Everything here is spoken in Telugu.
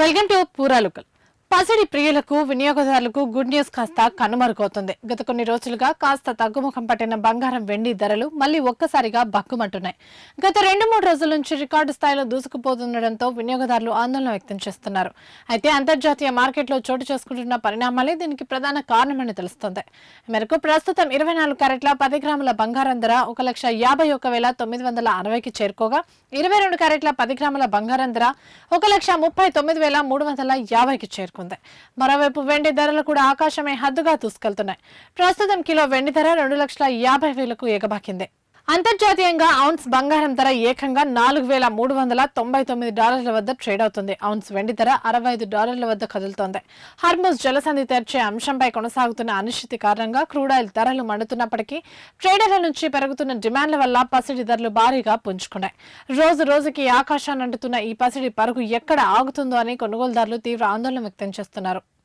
Welcome to పూరాలుకల్. పసిడి ప్రియులకు వినియోగదారులకు గుడ్ న్యూస్ కాస్త కనుమరుగవుతుంది. గత కొన్ని రోజులుగా కాస్త తగ్గుముఖం పట్టిన బంగారం వెండి ధరలు మళ్లీ ఒక్కసారిగా బక్కుమంటున్నాయి. గత 2-3 రోజుల నుంచి రికార్డు స్థాయిలో దూసుకుపోతుండటంతో వినియోగదారులు ఆందోళన వ్యక్తం చేస్తున్నారు. అయితే అంతర్జాతీయ మార్కెట్లో చోటు చేసుకుంటున్న పరిణామాలే దీనికి ప్రధాన కారణమని తెలుస్తోంది. ఈ మేరకు ప్రస్తుతం 24 క్యారెట్ల 10 గ్రాముల బంగారం ధర 1,51,960కి చేరుకోగా 22 క్యారెట్ల 10 గ్రాముల బంగారం ధర 1,39,350కి చేరుకుంది. మరోవైపు వెండి ధరలు కూడా ఆకాశమే హద్దుగా దూసుకెళ్తున్నాయి. ప్రస్తుతం కిలో వెండి ధర 2,50,000కు ఎగబాకింది. అంతర్జాతీయంగా ఔన్స్ బంగారం ధర ఏకంగా $4,399 వద్ద ట్రేడ్ అవుతుంది. ఔన్స్ వెండి ధర $65 వద్ద కదులుతోంది. హార్మోజ్ జలసంధి తెరిచే అంశంపై కొనసాగుతున్న అనిశ్చితి కారణంగా క్రూడ్ ఆయిల్ ధరలు మండుతున్నప్పటికీ ట్రేడర్ల నుంచి పెరుగుతున్న డిమాండ్ల వల్ల పసిడి ధరలు భారీగా పుంజుకున్నాయి. రోజు రోజుకి ఆకాశాన్ని అంటుతున్న ఈ పసిడి పరుగు ఎక్కడ ఆగుతుందో అని కొనుగోలుదారులు తీవ్ర ఆందోళన వ్యక్తం చేస్తున్నారు.